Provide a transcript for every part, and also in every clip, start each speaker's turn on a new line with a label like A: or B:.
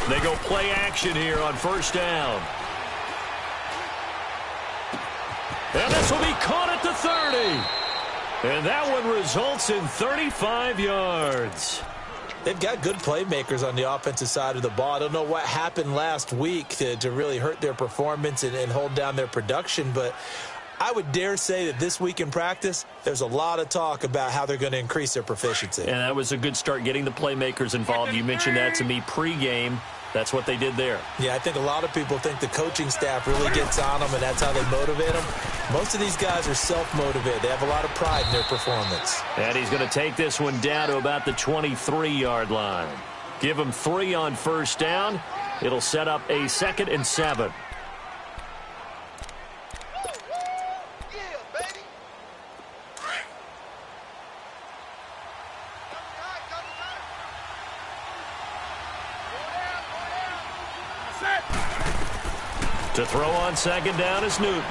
A: They go play action here on first down. And this will be caught at the 30. And that one results in 35 yards.
B: They've got good playmakers on the offensive side of the ball. I don't know what happened last week to really hurt their performance and hold down their production, but I would dare say that this week in practice, there's a lot of talk about how they're going to increase their proficiency.
A: And that was a good start getting the playmakers involved. You mentioned that to me pregame. That's what they did there.
B: Yeah, I think a lot of people think the coaching staff really gets on them, and that's how they motivate them. Most of these guys are self-motivated. They have a lot of pride in their performance.
A: And he's going to take this one down to about the 23-yard line. Give him 3 on first down. It'll set up a 2nd and 7. To throw on 2nd down is Newton.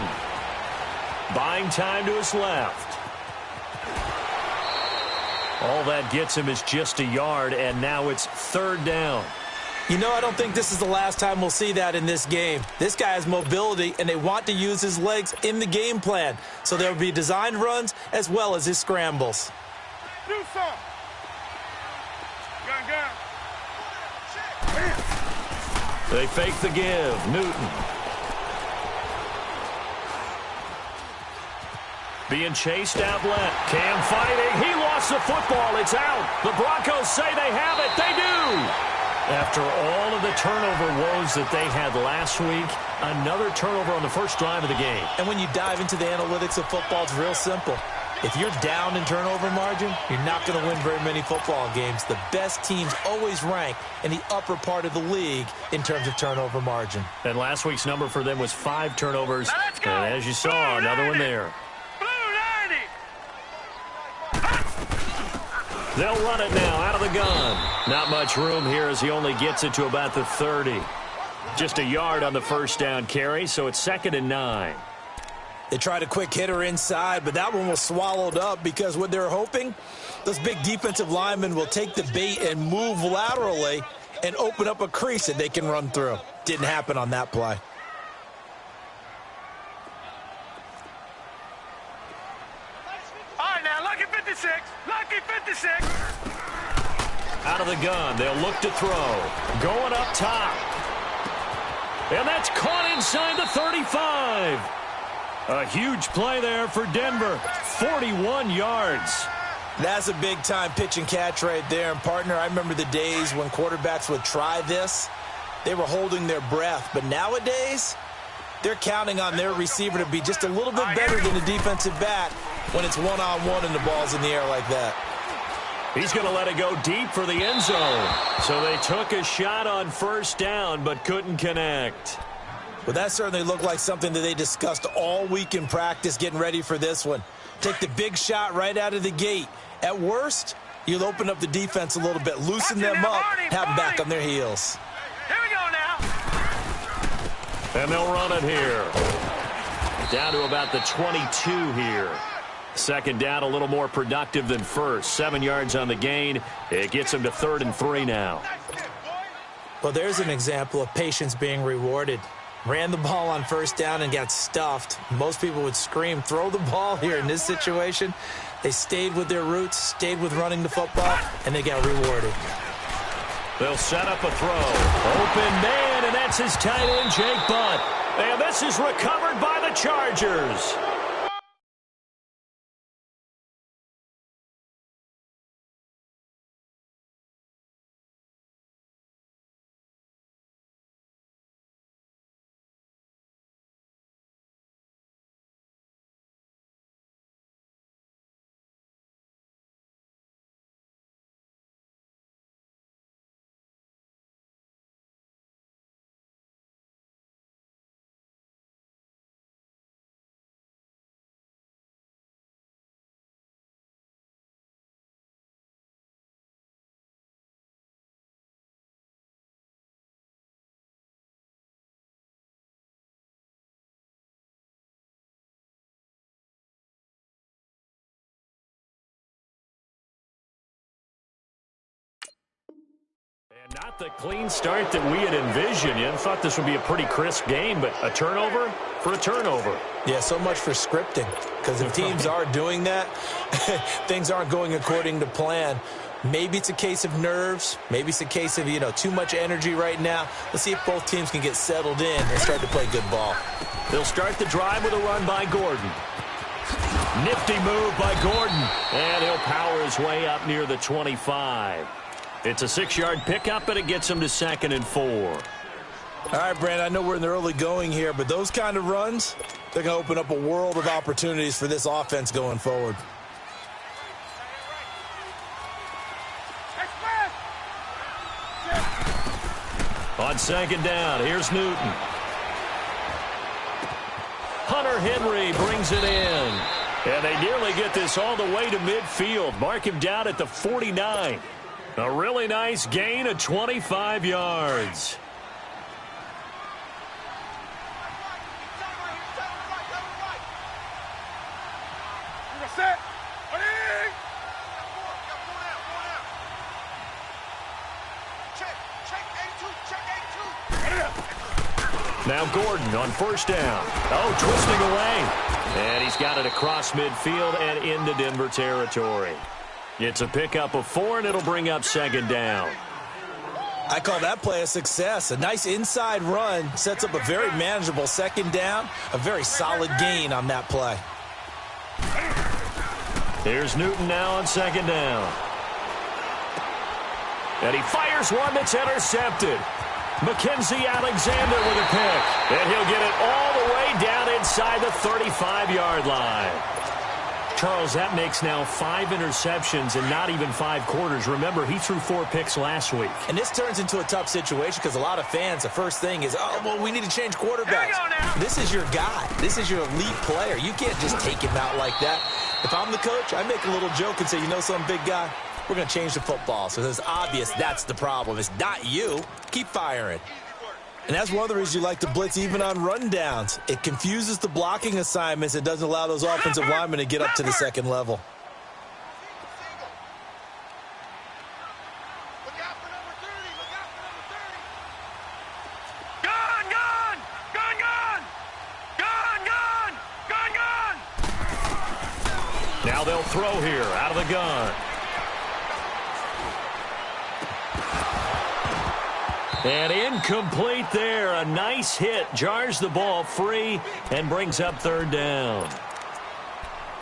A: Buying time to his left. All that gets him is just a yard, and now it's 3rd down.
B: You know, I don't think this is the last time we'll see that in this game. This guy has mobility, and they want to use his legs in the game plan. So there will be designed runs as well as his scrambles.
C: Do something. Gun.
A: They fake the give. Newton. Being chased out left. Cam fighting. He lost the football. It's out. The Broncos say they have it. They do. After all of the turnover woes that they had last week, another turnover on the first drive of the game.
B: And when you dive into the analytics of football, it's real simple. If you're down in turnover margin, you're not going to win very many football games. The best teams always rank in the upper part of the league in terms of turnover margin.
A: And last week's number for them was 5 turnovers. And as you saw, another one there. They'll run it now out of the gun. Not much room here as he only gets it to about the 30. Just a yard on the first down carry, so it's 2nd and 9.
B: They tried a quick hitter inside, but that one was swallowed up because what they're hoping, those big defensive linemen will take the bait and move laterally and open up a crease that they can run through. Didn't happen on that play.
C: Lucky 56.
A: Out of the gun. They'll look to throw. Going up top. And that's caught inside the 35. A huge play there for Denver. 41 yards.
B: That's a big-time pitch and catch right there. And, partner, I remember the days when quarterbacks would try this. They were holding their breath. But nowadays, they're counting on their receiver to be just a little bit better than the defensive back when it's one-on-one and the ball's in the air like that.
A: He's going to let it go deep for the end zone. So they took a shot on first down but couldn't connect.
B: Well, that certainly looked like something that they discussed all week in practice getting ready for this one. Take the big shot right out of the gate. At worst, you'll open up the defense a little bit, loosen them up, have them back on their heels.
C: Here we go now.
A: And they'll run it here. Down to about the 22 here. 2nd down, a little more productive than first. 7 yards on the gain. It gets them to 3rd and 3 now.
B: Well, there's an example of patience being rewarded. Ran the ball on first down and got stuffed. Most people would scream, throw the ball here. In this situation, they stayed with their roots, stayed with running the football, and they got rewarded.
A: They'll set up a throw. Open man, and that's his tight end, Jake Butt. And this is recovered by the Chargers. Not the clean start that we had envisioned. You thought this would be a pretty crisp game, but a turnover for a turnover. Yeah, so much for scripting, because if teams are doing that, things aren't going according to plan. Maybe it's a case of nerves. Maybe it's a case of, too much energy right now. Let's see if both teams can get settled in and start to play good ball. They'll start the drive with a run by Gordon. Nifty move by Gordon, and he'll power his way up near the 25. It's a 6-yard pickup, and it gets him to 2nd and 4. All right, Brand, I know we're in the early going here, but those kind of runs, they're going to open up a world of opportunities for this offense going forward. On 2nd down, here's Newton. Hunter Henry brings it in. And they nearly get this all the way to midfield. Mark him down at the 49. A really nice gain of 25 yards. Now Gordon on 1st down. Oh, twisting away. And he's got it across midfield and into Denver territory. It's a pickup of 4, and it'll bring up 2nd down. I call that play a success. A nice inside run sets up a very manageable 2nd down. A very solid gain on that play. Here's Newton now on 2nd down. And he fires one that's intercepted. Mackenzie Alexander with a pick. And he'll get it all the way down inside the 35-yard line. Charles, that makes now 5 interceptions in not even 5 quarters. Remember, he threw 4 picks last week. And this turns into a tough situation because a lot of fans, the first thing is, oh, well, we need to change quarterbacks. This is your guy. This is your elite player. You can't just take him out like that. If I'm the coach, I make a little joke and say, some big guy, we're going to change the football. So it's obvious that's the problem. It's not you. Keep firing. And that's one of the reasons you like to blitz even on rundowns. It confuses the blocking assignments. It doesn't allow those offensive linemen to get up to the 2nd level. Now they'll throw here out of the gun. And incomplete there. A nice hit. Jars the ball free and brings up 3rd down.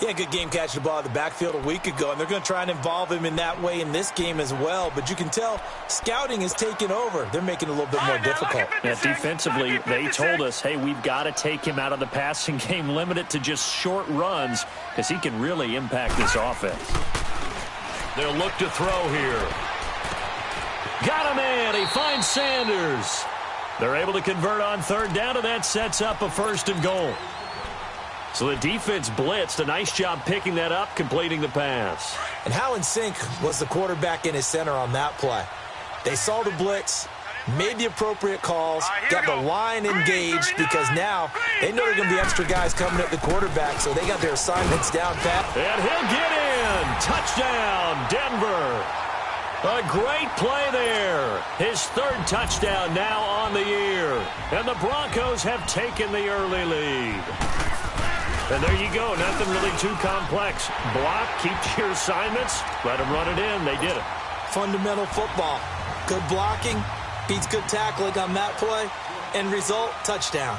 A: Yeah, good game catching the ball in the backfield a week ago, and they're going to try and involve him in that way in this game as well. But you can tell scouting is taking over. They're making it a little bit more difficult. Yeah, defensively, they told us, hey, we've got to take him out of the passing game, limit it to just short runs, because he can really impact this offense. They'll look to throw here. Got him in. He finds Sanders. They're able to convert on 3rd down, and that sets up a 1st and goal. So the defense blitzed. A nice job picking that up, completing the pass. And how in sync was the quarterback and his center on that play? They saw the blitz, made the appropriate calls, got the line engaged because now they know there are going to be extra guys coming at the quarterback, so they got their assignments down pat. And he'll get in. Touchdown, Denver. A great play there. His 3rd touchdown now on the year. And the Broncos have taken the early lead. And there you go. Nothing really too complex. Block, keep to your assignments, let them run it in. They did it. Fundamental football. Good blocking beats good tackling on that play. End result, touchdown.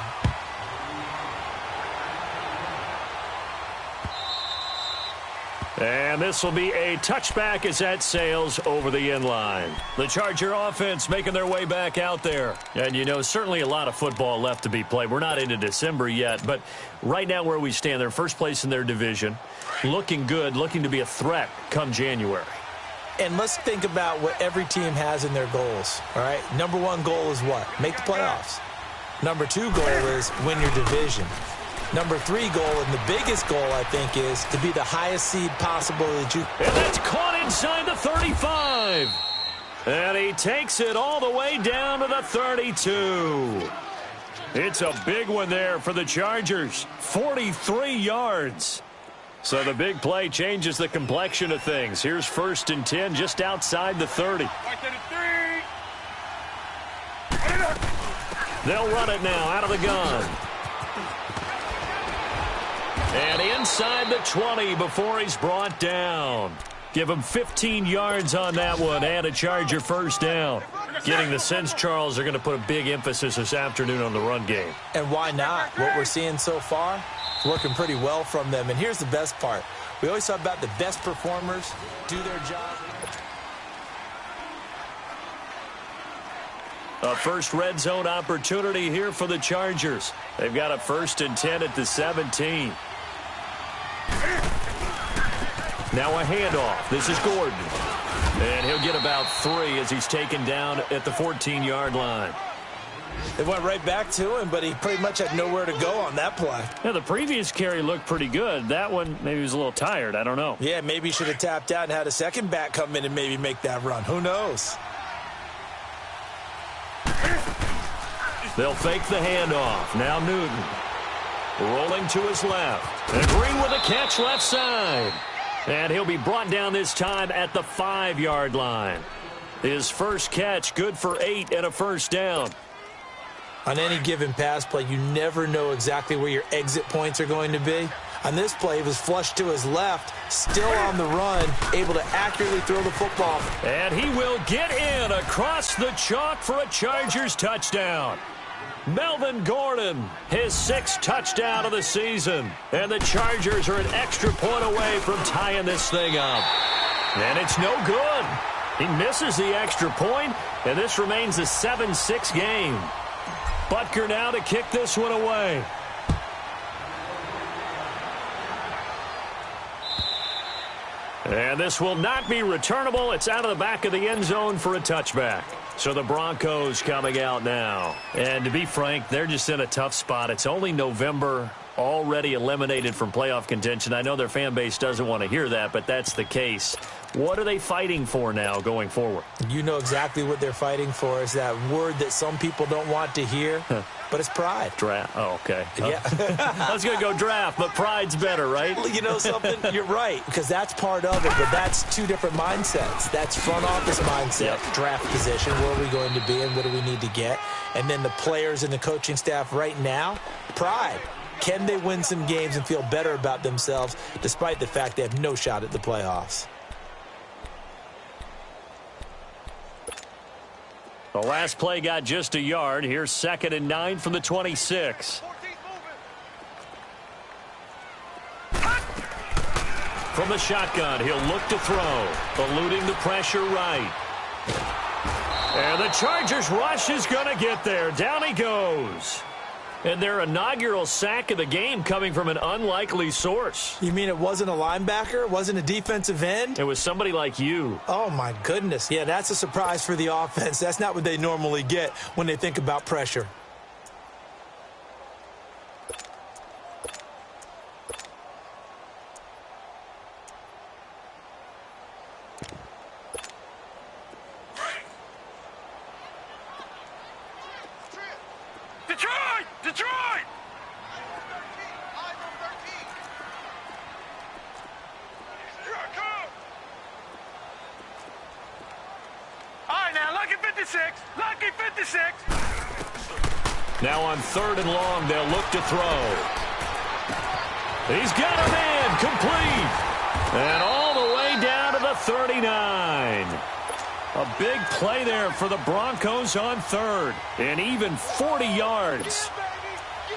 A: And this will be a touchback as that sails over the end line. The Charger offense making their way back out there. And, certainly a lot of football left to be played. We're not into December yet, but right now where we stand, they're first place in their division. Looking good, looking to be a threat come January. And let's think about what every team has in their goals, all right? Number 1 goal is what? Make the playoffs. Number 2 goal is win your division. Number 3 goal, and the biggest goal, I think, is to be the highest seed possible that you... And that's caught inside the 35. And he takes it all the way down to the 32. It's a big one there for the Chargers. 43 yards. So the big play changes the complexion of things. Here's 1st and 10 just outside the 30. They'll run it now out of the gun. And inside the 20 before he's brought down. Give him 15 yards on that one and a Charger first down. Getting the sense, Charles, they're going to put a big emphasis this afternoon on the run game.
B: And why not? What we're seeing so far, it's working pretty well from them. And here's the best part. We always talk about the best performers do their job.
A: A first red zone opportunity here for the Chargers. They've got a 1st and 10 at the 17. Now a handoff. This is Gordon. And he'll get about 3 as he's taken down at the 14-yard line.
B: They went right back to him, but he pretty much had nowhere to go on that play.
A: Yeah, the previous carry looked pretty good. That one, maybe he was a little tired. I don't know.
B: Yeah, maybe he should have tapped out and had a second back come in and maybe make that run. Who knows?
A: They'll fake the handoff. Now Newton. Rolling to his left. And Green with a catch left side. And he'll be brought down this time at the 5-yard line. His first catch, good for 8 and a first down.
B: On any given pass play, you never know exactly where your exit points are going to be. On this play, he was flushed to his left, still on the run, able to accurately throw the football.
A: And he will get in across the chalk for a Chargers touchdown. Melvin Gordon, his 6th touchdown of the season. And the Chargers are an extra point away from tying this thing up. And it's no good. He misses the extra point, and this remains a 7-6 game. Butker now to kick this one away. And this will not be returnable. It's out of the back of the end zone for a touchback. So the Broncos coming out now. And to be frank, they're just in a tough spot. It's only November, already eliminated from playoff contention. I know their fan base doesn't want to hear that, but that's the case. What are they fighting for now going forward?
B: You know exactly what they're fighting for. Is that word that some people don't want to hear, but it's pride.
A: Draft. Oh, okay.
B: Yeah.
A: I was going to go draft, but pride's better, right?
B: You know something? You're right, because that's part of it, but that's 2 different mindsets. That's front office mindset, draft position, where are we going to be and what do we need to get? And then the players and the coaching staff right now, pride. Can they win some games and feel better about themselves despite the fact they have no shot at the playoffs?
A: The last play got just a yard. Here's 2nd and 9 from the 26. From the shotgun, he'll look to throw. Eluding the pressure right. And the Chargers rush is going to get there. Down he goes. And their inaugural sack of the game coming from an unlikely source.
B: You mean it wasn't a linebacker? It wasn't a defensive end?
A: It was somebody like you.
B: Oh, my goodness. Yeah, that's a surprise for the offense. That's not what they normally get when they think about pressure.
C: Detroit! All right, now, lucky 56. Lucky 56.
A: Now on 3rd and long, they'll look to throw. He's got a man complete. And all the way down to the 39. A big play there for the Broncos on 3rd. And even 40 yards.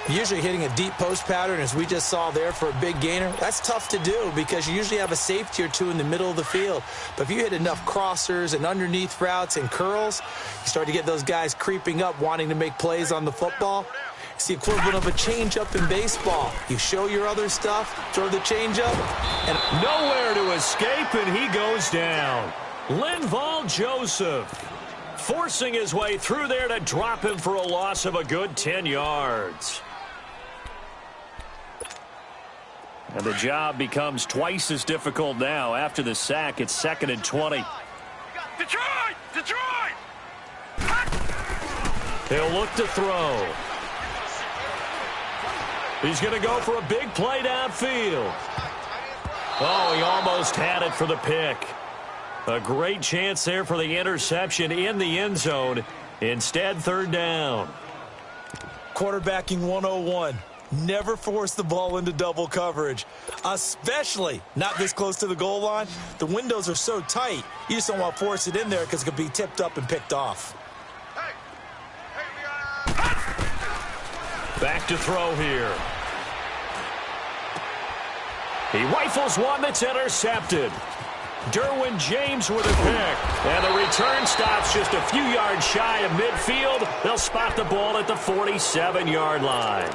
B: Usually hitting a deep post pattern, as we just saw there, for a big gainer, that's tough to do because you usually have a safety or 2 in the middle of the field. But if you hit enough crossers and underneath routes and curls, you start to get those guys creeping up, wanting to make plays on the football. It's the equivalent of a changeup in baseball. You show your other stuff, throw the changeup, and
A: nowhere to escape, and he goes down. Linval Joseph forcing his way through there to drop him for a loss of a good 10 yards. And the job becomes twice as difficult now. After the sack, it's 2nd and 20.
C: Detroit! Detroit!
A: He'll look to throw. He's going to go for a big play downfield. Oh, he almost had it for the pick. A great chance there for the interception in the end zone. Instead, 3rd down.
B: Quarterbacking 101. Never force the ball into double coverage, especially not this close to the goal line. The windows are so tight, you just don't want to force it in there because it could be tipped up and picked off.
A: Back to throw here. He rifles one that's intercepted. Derwin James with a pick. And the return stops just a few yards shy of midfield. They'll spot the ball at the 47-yard line.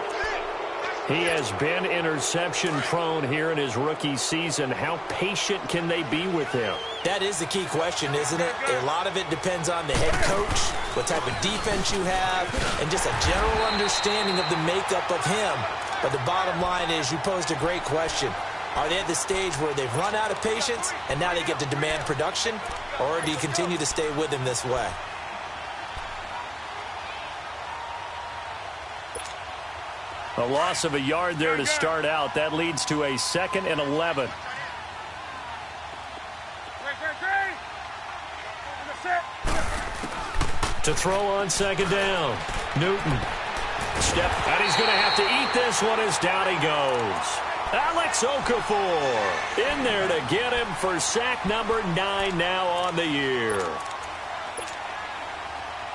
A: He has been interception-prone here in his rookie season. How patient can they be with him?
B: That is the key question, isn't it? A lot of it depends on the head coach, what type of defense you have, and just a general understanding of the makeup of him. But the bottom line is you posed a great question. Are they at the stage where they've run out of patience and now they get to demand production? Or do you continue to stay with him this way?
A: A loss of a yard there to start out. That leads to a 2nd and 11. To throw on 2nd down. Newton. Step. And he's going to have to eat this one as down he goes. Alex Okafor in there to get him for sack number 9 now on the year.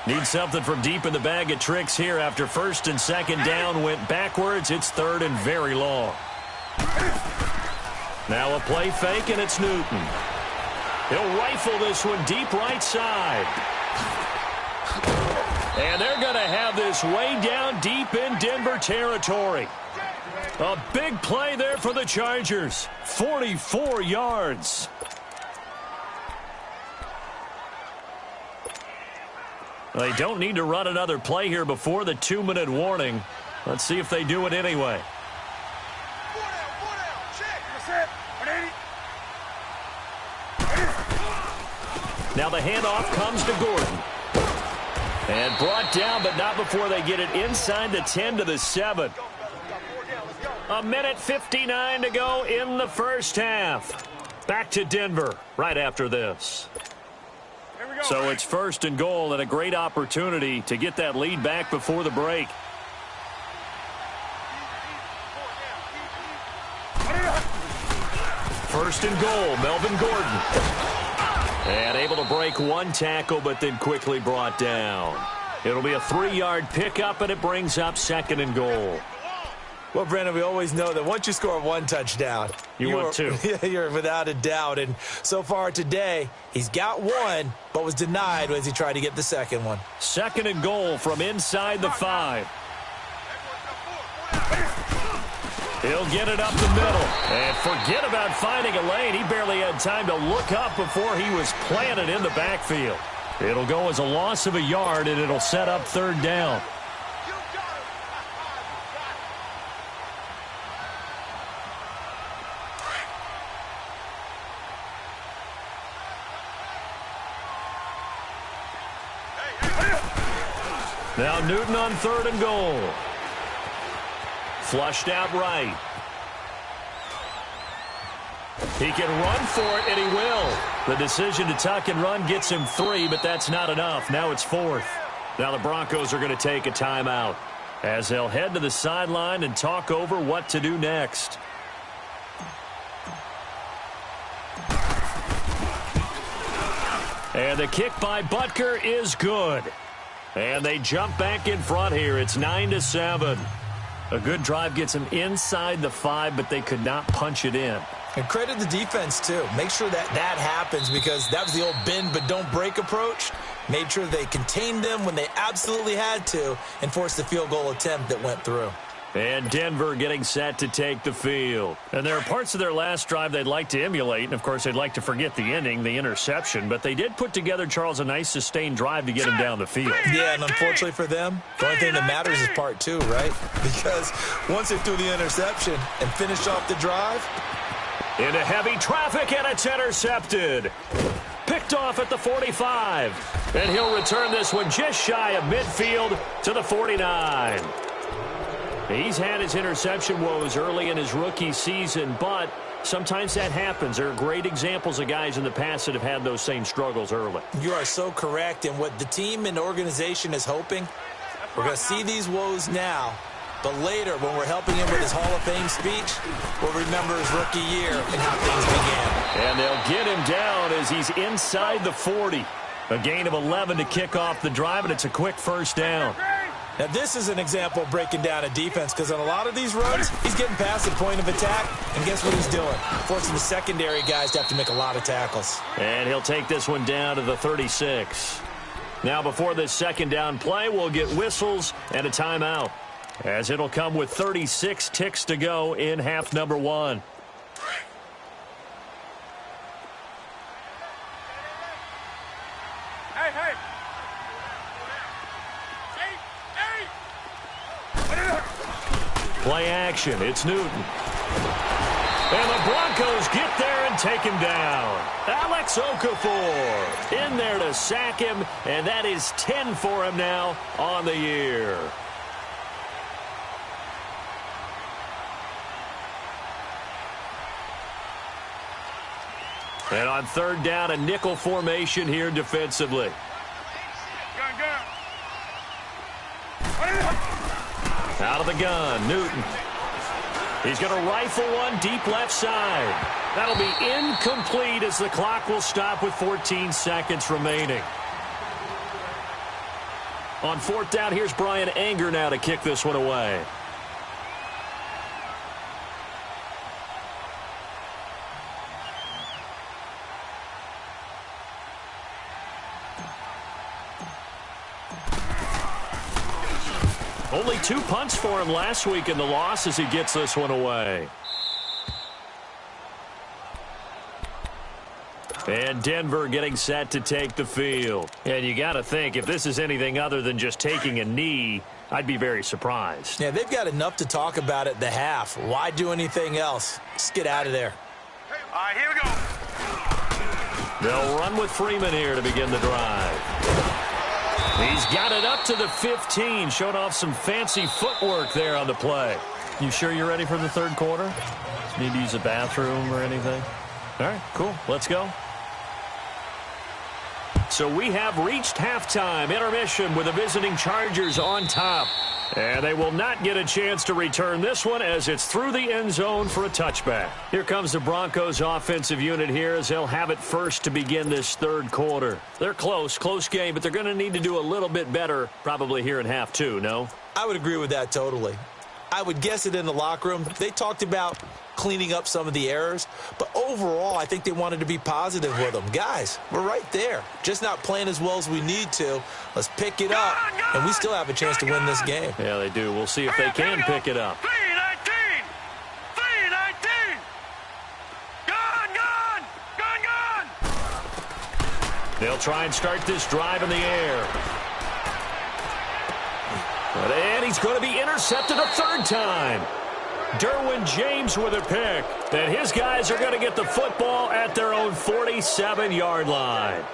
A: Need something from deep in the bag of tricks here after 1st and 2nd down went backwards. It's 3rd and very long. Now a play fake, and it's Newton. He'll rifle this one deep right side. And they're going to have this way down deep in Denver territory. A big play there for the Chargers. 44 yards. They don't need to run another play here before the 2-minute warning. Let's see if they do it anyway. Now the handoff comes to Gordon. And brought down, but not before they get it inside the 10 to the 7. 1:59 to go in the first half. Back to Denver right after this. So it's 1st and goal and a great opportunity to get that lead back before the break. First and goal, Melvin Gordon. And able to break one tackle, but then quickly brought down. It'll be a 3-yard pickup, and it brings up 2nd and goal.
B: Well, Brandon, we always know that once you score one touchdown,
A: want two.
B: You're without a doubt. And so far today, he's got one, but was denied as he tried to get the second one.
A: 2nd and goal from inside the 5. He'll get it up the middle. And forget about finding a lane. He barely had time to look up before he was planted in the backfield. It'll go as a loss of a yard, and it'll set up 3rd down. Now Newton on 3rd and goal. Flushed out right. He can run for it, and he will. The decision to tuck and run gets him 3, but that's not enough. Now it's 4th. Now the Broncos are going to take a timeout as they'll head to the sideline and talk over what to do next. And the kick by Butker is good. And they jump back in front here. It's 9-7. A good drive gets them inside the 5, but they could not punch it in.
B: And credit the defense, too. Make sure that happens because that was the old bend but don't break approach. Made sure they contained them when they absolutely had to and forced the field goal attempt that went through.
A: And Denver getting set to take the field. And there are parts of their last drive they'd like to emulate. And, of course, they'd like to forget the ending, the interception. But they did put together, Charles, a nice sustained drive to get him down the field.
B: Yeah, and unfortunately for them, the only thing that matters is part 2, right? Because once they threw the interception and finished off the drive.
A: Into heavy traffic, and it's intercepted. Picked off at the 45. And he'll return this one just shy of midfield to the 49. He's had his interception woes early in his rookie season, but sometimes that happens. There are great examples of guys in the past that have had those same struggles early.
B: You are so correct, and what the team and organization is hoping We're going to see these woes now, but later, when we're helping him with his Hall of Fame speech, we'll remember his rookie year and how things began.
A: And they'll get him down as he's inside the 40. A gain of 11 to kick off the drive, and it's a quick first down.
B: Now, this is an example of breaking down a defense, because on a lot of these runs, he's getting past the point of attack, and guess what he's doing? Forcing the secondary guys to have to make a lot of tackles.
A: And he'll take this one down to the 36. Now, before this second down play, we'll get whistles and a timeout, as it'll come with 36 ticks to go in half number 1. Play action. It's Newton. And the Broncos get there and take him down. Alex Okafor in there to sack him, and that is 10 for him now on the year. And on third down, a nickel formation here defensively. Out of the gun, Newton. He's going to rifle one deep left side. That'll be incomplete as the clock will stop with 14 seconds remaining. On fourth down, here's Brian Anger now to kick this one away. Only 2 punts for him last week in the loss as he gets this one away. And Denver getting set to take the field. And you got to think, if this is anything other than just taking a knee, I'd be very surprised.
B: Yeah, they've got enough to talk about at the half. Why do anything else? Just get out of there.
C: All right, here we go.
A: They'll run with Freeman here to begin the drive. He's got it up to the 15. Showed off some fancy footwork there on the play. You sure you're ready for the third quarter? Need to use a bathroom or anything? All right, cool. Let's go. So we have reached halftime. Intermission with the visiting Chargers on top. And they will not get a chance to return this one as it's through the end zone for a touchback. Here comes the Broncos offensive unit here as they'll have it first to begin this third quarter. They're close game, but they're going to need to do a little bit better probably here in half 2, no?
B: I would agree with that totally. I would guess it in the locker room. They talked about cleaning up some of the errors, but overall, I think they wanted to be positive with them. Guys, we're right there. Just not playing as well as we need to. Let's pick it up, and we still have a chance to win this game.
A: Yeah, they do. We'll see if they can pick it up.
C: 319! 319! Gone!
A: They'll try and start this drive in the air. And he's going to be intercepted a third time. Derwin James with a pick. And his guys are going to get the football at their own 47-yard line.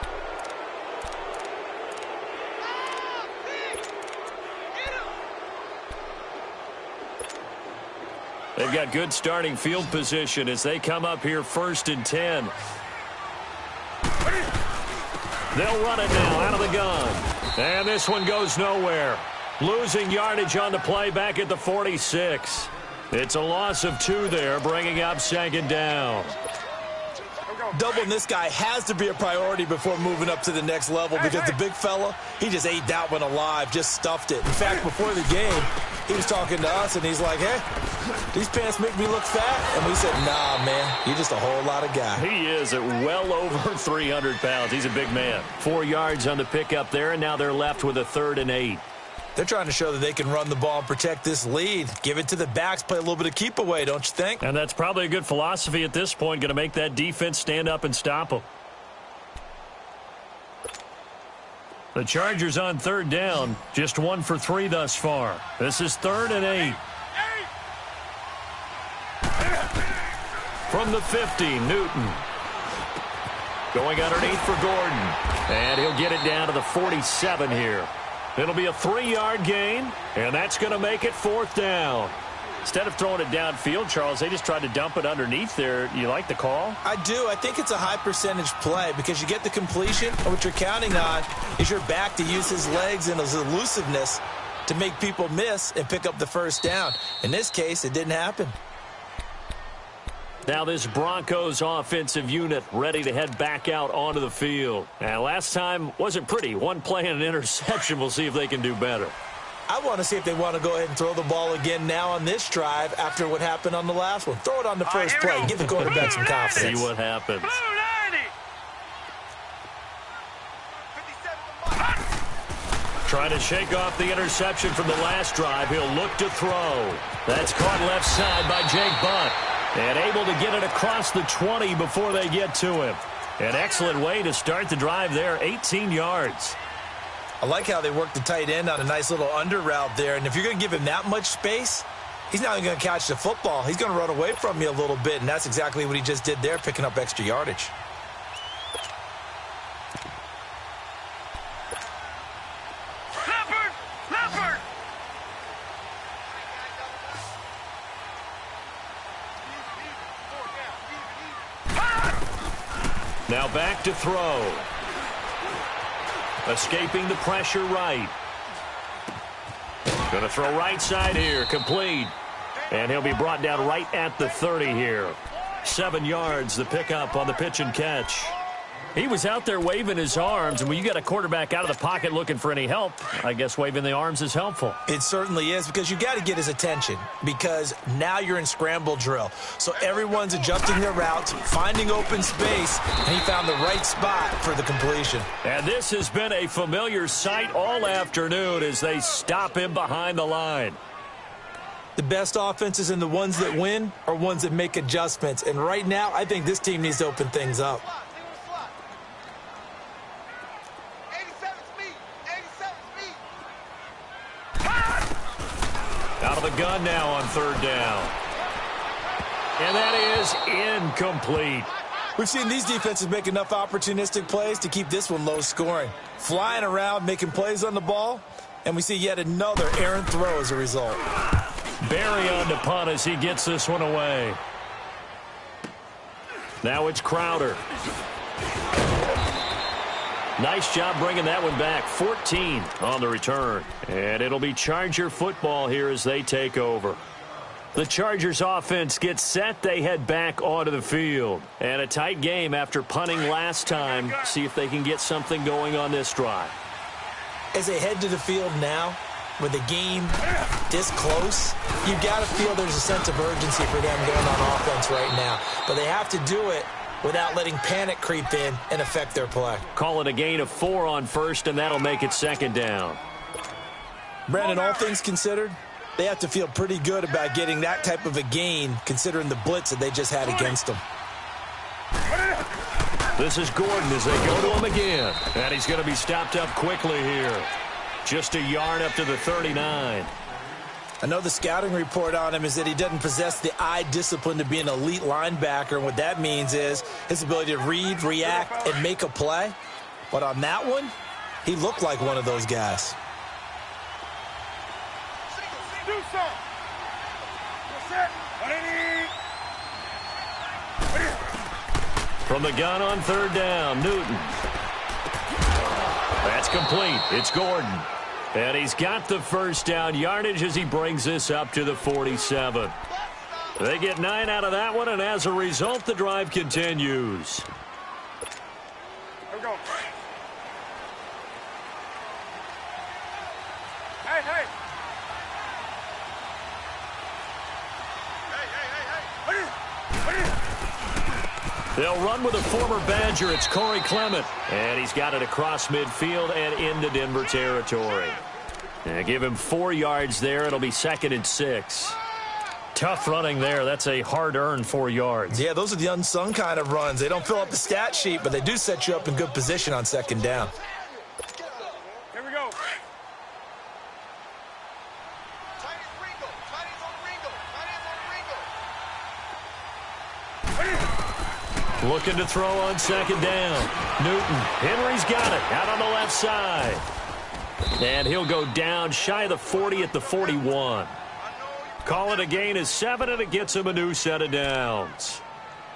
A: They've got good starting field position as they come up here 1st and 10. They'll run it now out of the gun. And this one goes nowhere. Losing yardage on the play back at the 46. It's a loss of 2 there, bringing up 2nd down.
B: Doubling this guy has to be a priority before moving up to the next level because the big fella, he just ate that one alive, just stuffed it. In fact, before the game, he was talking to us, and he's like, hey, these pants make me look fat. And we said, nah, man, you're just a whole lot of guy.
A: He is at well over 300 pounds. He's a big man. 4 yards on the pickup there, and now they're left with a 3rd and 8.
B: They're trying to show that they can run the ball and protect this lead. Give it to the backs, play a little bit of keep away, don't you think?
A: And that's probably a good philosophy at this point, going to make that defense stand up and stop them. The Chargers on 3rd down, just 1 for 3 thus far. This is 3rd and 8. From the 50, Newton. Going underneath for Gordon. And he'll get it down to the 47 here. It'll be a 3-yard gain, and that's going to make it 4th down. Instead of throwing it downfield, Charles, they just tried to dump it underneath there. You like the call?
B: I do. I think it's a high-percentage play because you get the completion, and what you're counting on is your back to use his legs and his elusiveness to make people miss and pick up the first down. In this case, it didn't happen.
A: Now this Broncos offensive unit ready to head back out onto the field. And last time wasn't pretty. One play and an interception. We'll see if they can do better.
B: I want to see if they want to go ahead and throw the ball again now on this drive after what happened on the last one. Throw it on the first play. Give the quarterback some confidence.
A: See what happens. Trying to shake off the interception from the last drive. He'll look to throw. That's caught left side by Jake Butt. And able to get it across the 20 before they get to him. An excellent way to start the drive there, 18 yards.
B: I like how they worked the tight end on a nice little under route there. And if you're going to give him that much space, he's not even going to catch the football. He's going to run away from you a little bit, and that's exactly what he just did there, picking up extra yardage.
C: Leopard!
A: Now back to throw. Escaping the pressure right. Going to throw right side here. Complete. And he'll be brought down right at the 30 here. 7 yards, the pickup on the pitch and catch. He was out there waving his arms, and when you got a quarterback out of the pocket looking for any help, I guess waving the arms is helpful.
B: It certainly is, because you got to get his attention, because now you're in scramble drill. So everyone's adjusting their routes, finding open space, and he found the right spot for the completion.
A: And this has been a familiar sight all afternoon as they stop him behind the line.
B: The best offenses and the ones that win are ones that make adjustments. And right now, I think this team needs to open things up.
A: Out of the gun now on third down. And that is incomplete.
B: We've seen these defenses make enough opportunistic plays to keep this one low scoring. Flying around, making plays on the ball, and we see yet another errant throw as a result.
A: Barry on to punt as he gets this one away. Now it's Crowder. Nice job bringing that one back. 14 on the return. And it'll be Charger football here as they take over. The Chargers offense gets set. They head back onto the field. And a tight game after punting last time. See if they can get something going on this drive.
B: As they head to the field now, with the game this close, you've got to feel there's a sense of urgency for them going on offense right now. But they have to do it without letting panic creep in and affect their play.
A: Call it a gain of 4 on first, and that'll make it second down.
B: Brandon, all things considered, they have to feel pretty good about getting that type of a gain, considering the blitz that they just had against them.
A: This is Gordon as they go to him again. And he's going to be stopped up quickly here. Just a yard up to the 39.
B: I know the scouting report on him is that he doesn't possess the eye discipline to be an elite linebacker. And what that means is his ability to read, react, and make a play. But on that one, he looked like one of those guys.
A: From the gun on third down, Newton. That's complete. It's Gordon. And he's got the first down yardage as he brings this up to the 47. They get 9 out of that one, and as a result, the drive continues.
C: Here we go. Hey, hey.
A: They'll run with a former Badger. It's Corey Clement. And he's got it across midfield and into Denver territory. And give him 4 yards there. It'll be 2nd and 6. Tough running there. That's a hard-earned 4 yards.
B: Yeah, those are the unsung kind of runs. They don't fill up the stat sheet, but they do set you up in good position on second down.
C: Here we go.
A: Looking to throw on second down. Newton. Henry's got it. Out on the left side. And he'll go down shy of the 40 at the 41. Call it a gain of 7, and it gets him a new set of downs.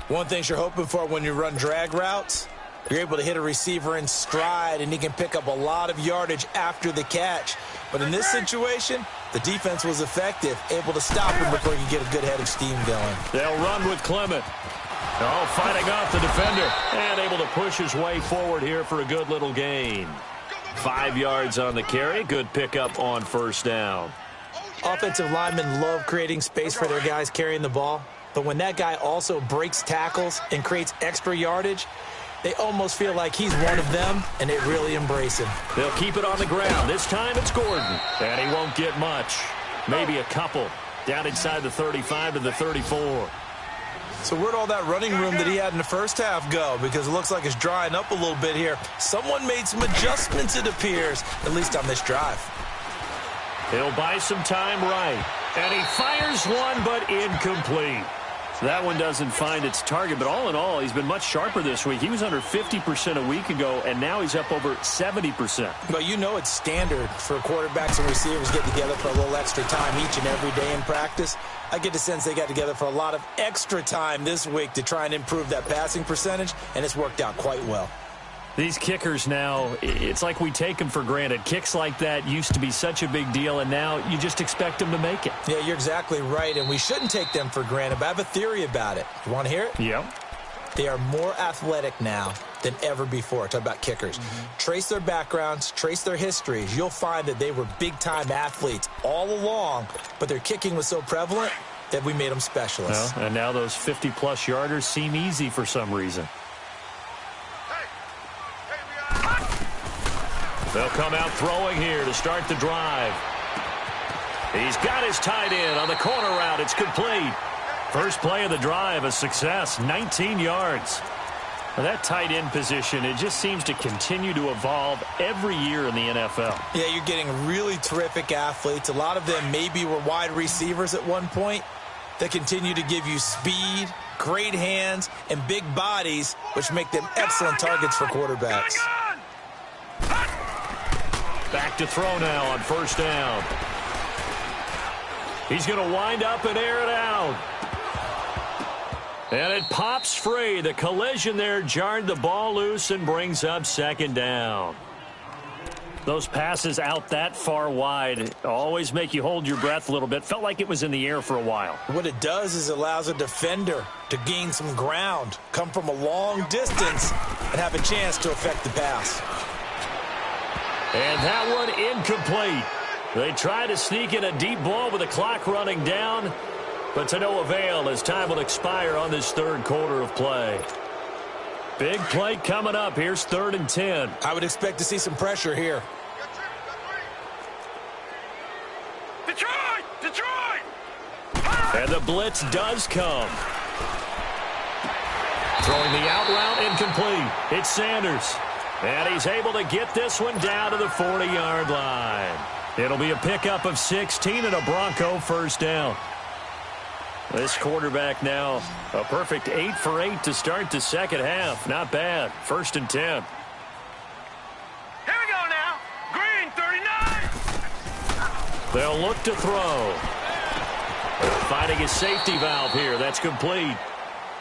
B: One thing you're hoping for when you run drag routes, you're able to hit a receiver in stride, and he can pick up a lot of yardage after the catch. But in this situation, the defense was effective, able to stop him before he could get a good head of steam going.
A: They'll run with Clement. Oh, fighting off the defender. And able to push his way forward here for a good little gain. 5 yards on the carry. Good pickup on first down.
B: Offensive linemen love creating space for their guys carrying the ball. But when that guy also breaks tackles and creates extra yardage, they almost feel like he's one of them, and they really embrace him.
A: They'll keep it on the ground. This time it's Gordon. And he won't get much. Maybe a couple. Down inside the 35 to the 34.
B: So where'd all that running room that he had in the first half go? Because it looks like it's drying up a little bit here. Someone made some adjustments, it appears, at least on this drive.
A: He'll buy some time right. And he fires one, but incomplete. That one doesn't find its target, but all in all, he's been much sharper this week. He was under 50% a week ago, and now he's up over 70%.
B: But you know it's standard for quarterbacks and receivers get together for a little extra time each and every day in practice. I get the sense they got together for a lot of extra time this week to try and improve that passing percentage, and it's worked out quite well.
A: These kickers now, it's like we take them for granted. Kicks like that used to be such a big deal, and now you just expect them to make it.
B: Yeah, you're exactly right, and we shouldn't take them for granted, but I have a theory about it. You want to hear it?
A: Yeah.
B: They are more athletic now than ever before. Talk about kickers. Trace their backgrounds, trace their histories. You'll find that they were big-time athletes all along, but their kicking was so prevalent that we made them specialists.
A: Well, and now those 50-plus yarders seem easy for some reason. They'll come out throwing here to start the drive. He's got his tight end on the corner route. It's complete. First play of the drive, a success, 19 yards. Now that tight end position, it just seems to continue to evolve every year in the NFL.
B: Yeah, you're getting really terrific athletes. A lot of them maybe were wide receivers at one point. They continue to give you speed, great hands, and big bodies, which make them excellent targets for quarterbacks.
A: Back to throw now on first down. He's going to wind up and air it out. And it pops free. The collision there jarred the ball loose and brings up second down. Those passes out that far wide always make you hold your breath a little bit. Felt like it was in the air for a while.
B: What it does is it allows a defender to gain some ground, come from a long distance, and have a chance to affect the pass.
A: And that one incomplete. They try to sneak in a deep ball with the clock running down, but to no avail as time will expire on this third quarter of play. Big play coming up. Here's 3rd and 10.
B: I would expect to see some pressure here.
C: Detroit! Detroit!
A: And the blitz does come. Throwing the out route incomplete. It's Sanders. And he's able to get this one down to the 40-yard line. It'll be a pickup of 16 and a Bronco first down. This quarterback now a perfect 8 for 8 to start the second half. Not bad. 1st and 10.
C: Here we go now. Green, 39.
A: They'll look to throw. Finding a safety valve here. That's complete.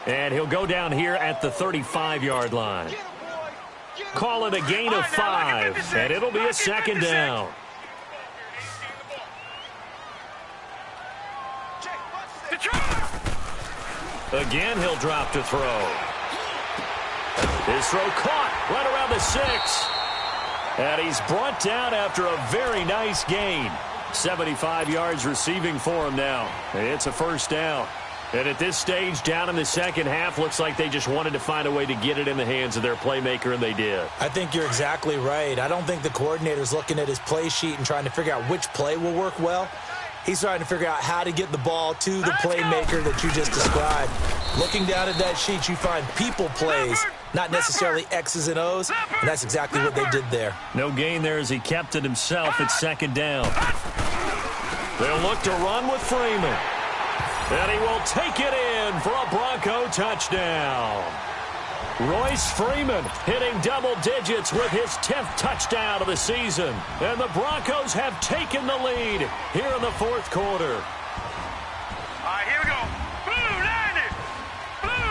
A: And he'll go down here at the 35-yard line. Call it a gain of 5, and it'll be a second down. Again, he'll drop to throw. His throw caught right around the 6. And he's brought down after a very nice gain. 75 yards receiving for him now. It's a first down. And at this stage, down in the second half, looks like they just wanted to find a way to get it in the hands of their playmaker, and they did.
B: I think you're exactly right. I don't think the coordinator's looking at his play sheet and trying to figure out which play will work well. He's trying to figure out how to get the ball to the playmaker that you just described. Looking down at that sheet, you find people plays, not necessarily X's and O's, and that's exactly what they did there.
A: No gain there as he kept it himself at second down. They'll look to run with Freeman. And he will take it in for a Bronco touchdown. Royce Freeman hitting double digits with his 10th touchdown of the season. And the Broncos have taken the lead here in the 4th quarter.
C: All right, here we go. Blue 90. Blue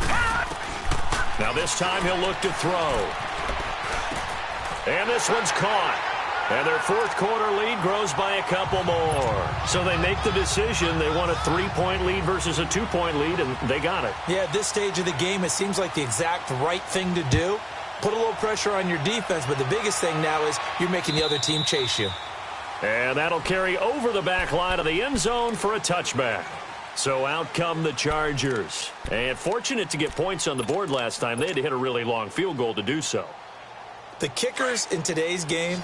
C: 90.
A: Now this time he'll look to throw. And this one's caught. And their fourth quarter lead grows by a couple more. So they make the decision. They want a 3-point lead versus a 2-point lead, and they got it.
B: Yeah, at this stage of the game, it seems like the exact right thing to do. Put a little pressure on your defense, but the biggest thing now is you're making the other team chase you.
A: And that'll carry over the back line of the end zone for a touchback. So out come the Chargers. And fortunate to get points on the board last time. They had to hit a really long field goal to do so.
B: The kickers in today's game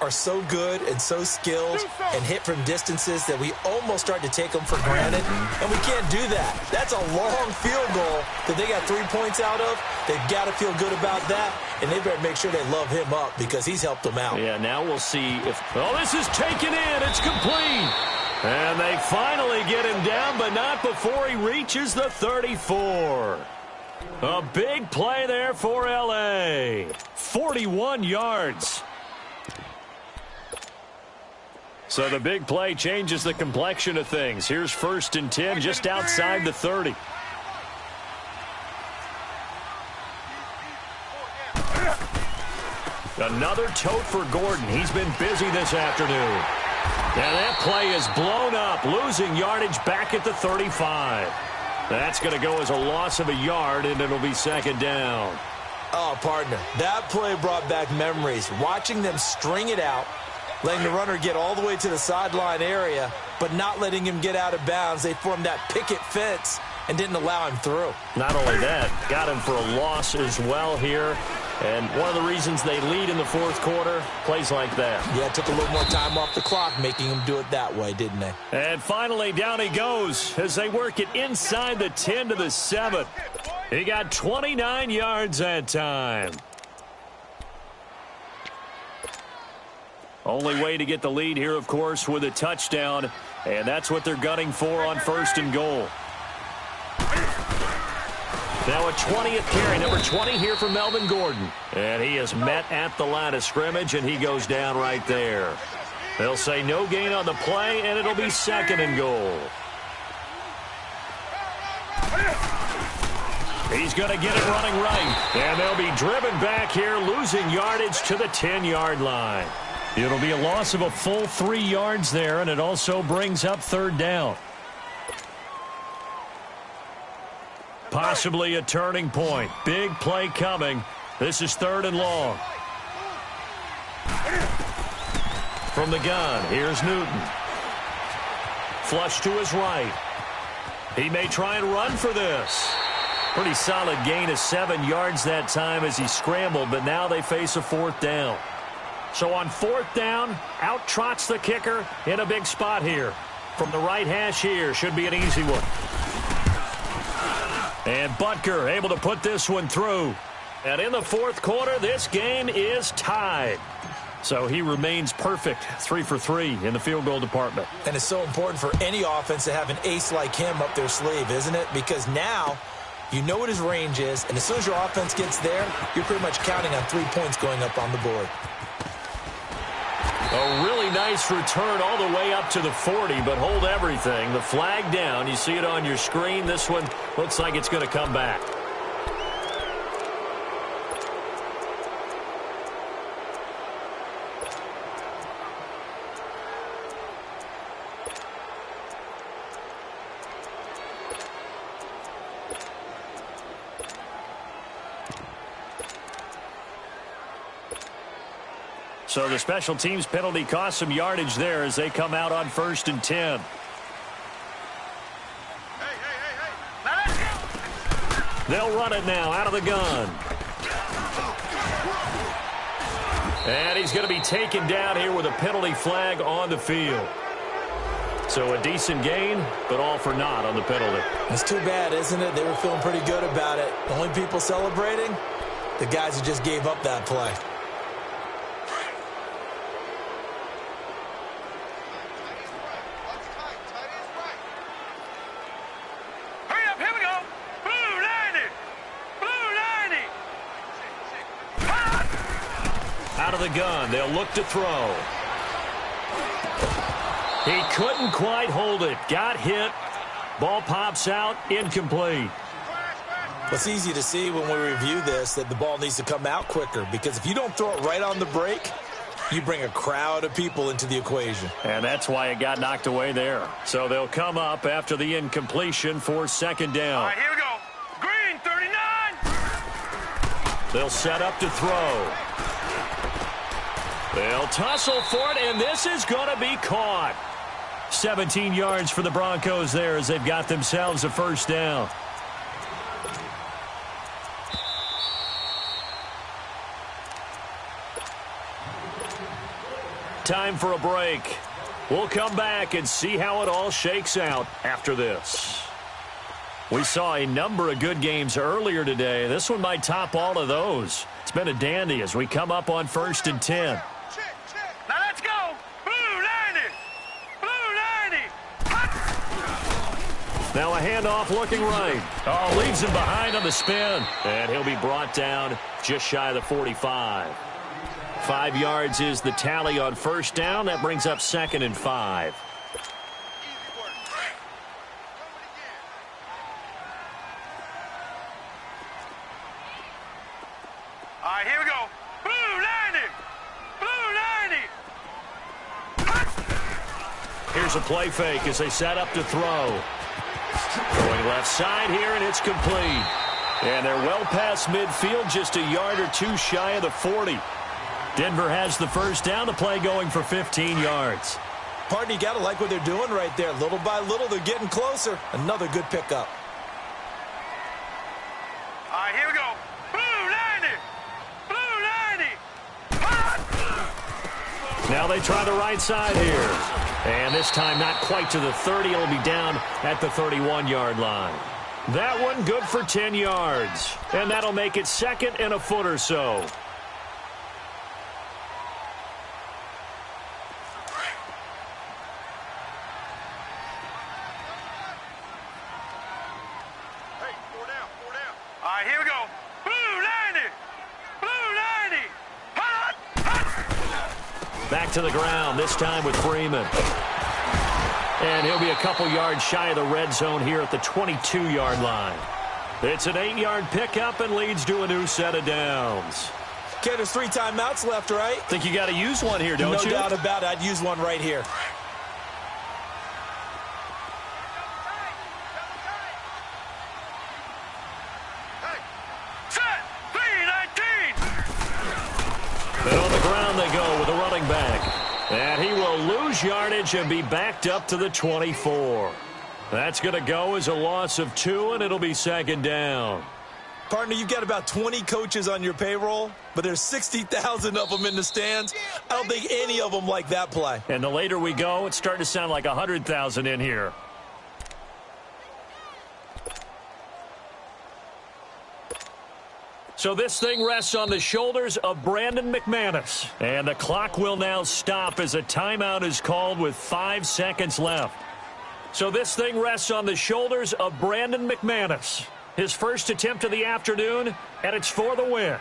B: are so good and so skilled and hit from distances that we almost start to take them for granted, and we can't do that. That's a long field goal that they got 3 points out of. They've got to feel good about that, and they better make sure they love him up because he's helped them out.
A: Yeah, now we'll see if... Oh, this is taken in. It's complete. And they finally get him down, but not before he reaches the 34. A big play there for L.A. 41 yards. So the big play changes the complexion of things. Here's 1st and 10 just outside the 30. Another tote for Gordon. He's been busy this afternoon. And that play is blown up, losing yardage back at the 35. That's going to go as a loss of a yard, and it'll be 2nd down.
B: Oh, partner, that play brought back memories. Watching them string it out, letting the runner get all the way to the sideline area, but not letting him get out of bounds. They formed that picket fence and didn't allow him through.
A: Not only that, got him for a loss as well here. And one of the reasons they lead in the 4th quarter, plays like that.
B: Yeah, it took a little more time off the clock, making him do it that way, didn't they?
A: And finally, down he goes as they work it inside the 10 to the 7. He got 29 yards that time. Only way to get the lead here, of course, with a touchdown. And that's what they're gunning for on 1st and goal. Now a 20th carry, number 20 here for Melvin Gordon. And he is met at the line of scrimmage, and he goes down right there. They'll say no gain on the play, and it'll be 2nd and goal. He's going to get it running right. And they'll be driven back here, losing yardage to the 10-yard line. It'll be a loss of a full 3 yards there, and it also brings up 3rd down. Possibly a turning point. Big play coming. This is 3rd and long. From the gun, here's Newton. Flush to his right. He may try and run for this. Pretty solid gain of 7 yards that time as he scrambled, but now they face a 4th down. So on 4th down, out trots the kicker in a big spot here. From the right hash here, should be an easy one. And Butker able to put this one through. And in the 4th quarter, this game is tied. So he remains perfect, 3 for 3 in the field goal department.
B: And it's so important for any offense to have an ace like him up their sleeve, isn't it? Because now you know what his range is, and as soon as your offense gets there, you're pretty much counting on 3 points going up on the board.
A: A really nice return all the way up to the 40, but hold everything. The flag down. You see it on your screen. This one looks like it's going to come back. So the special teams penalty cost some yardage there as they come out on 1st and 10. They'll run it now out of the gun. And he's going to be taken down here with a penalty flag on the field. So a decent gain, but all for naught on the penalty.
B: It's too bad, isn't it? They were feeling pretty good about it. The only people celebrating, the guys who just gave up that play.
A: Out of the gun, they'll look to throw. He couldn't quite hold it. Got hit. Ball pops out, incomplete.
B: It's easy to see when we review this that the ball needs to come out quicker, because if you don't throw it right on the break, You bring a crowd of people into the equation.
A: And that's why it got knocked away there. So they'll come up after the incompletion for second down.
C: All right, here we go. Green, 39.
A: They'll set up to throw. They'll tussle for it, and this is going to be caught. 17 yards for the Broncos there as they've got themselves a first down. Time for a break. We'll come back and see how it all shakes out after this. We saw a number of good games earlier today. This one might top all of those. It's been a dandy as we come up on 1st and 10.
C: Now let's go. Blue 90. Blue 90.
A: Now a handoff looking right. Oh, leaves him behind on the spin. And he'll be brought down just shy of the 45. 5 yards is the tally on first down. That brings up 2nd and 5.
C: All right, here we go. Blue 90. Blue 90.
A: Here's a play fake as they set up to throw. Going left side here, and it's complete. And they're well past midfield, just a yard or two shy of the 40. Denver has the first down. The play going for 15 yards.
B: Partner, you got to like what they're doing right there. Little by little, they're getting closer. Another good pickup.
C: All right, here we go. Blue 90. Blue 90.
A: Now they try the right side here. And this time not quite to the 30. It'll be down at the 31-yard line. That one good for 10 yards. And that'll make it 2nd and a foot or so.
C: All right, here we go. Blue 90. Blue 90.
A: Back to the ground, this time with Freeman. And he'll be a couple yards shy of the red zone here at the 22-yard line. It's an 8-yard pickup and leads to a new set of downs.
B: Okay, there's 3 timeouts left, right?
A: Think you got to use one here, don't you?
B: No doubt about it. I'd use one right here.
A: And on the ground they go with a running back. And he will lose yardage and be backed up to the 24. That's going to go as a loss of 2, and it'll be 2nd down.
B: Partner, you've got about 20 coaches on your payroll, but there's 60,000 of them in the stands. I don't think any of them like that play.
A: And the later we go, it's starting to sound like 100,000 in here. So this thing rests on the shoulders of Brandon McManus. And the clock will now stop as a timeout is called with 5 seconds left. So this thing rests on the shoulders of Brandon McManus. His first attempt of the afternoon, and it's for the win.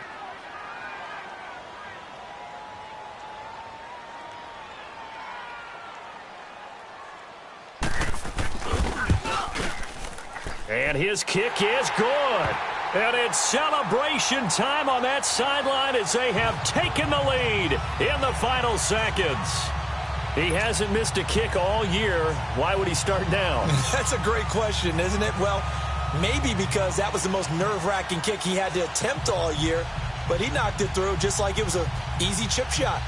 A: And his kick is good. And it's celebration time on that sideline as they have taken the lead in the final seconds. He hasn't missed a kick all year. Why would he start now?
B: That's a great question, isn't it? Well, maybe because that was the most nerve-wracking kick he had to attempt all year, but he knocked it through just like it was an easy chip shot.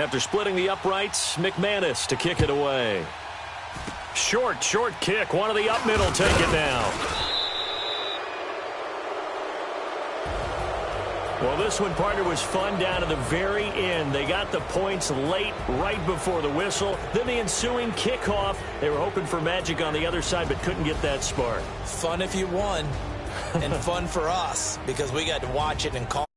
A: After splitting the uprights, McManus to kick it away. Short kick. One of the up middle take it now. Well, this one, partner, was fun down to the very end. They got the points late, right before the whistle. Then the ensuing kickoff. They were hoping for magic on the other side, but couldn't get that spark.
B: Fun if you won, and fun for us because we got to watch it and call.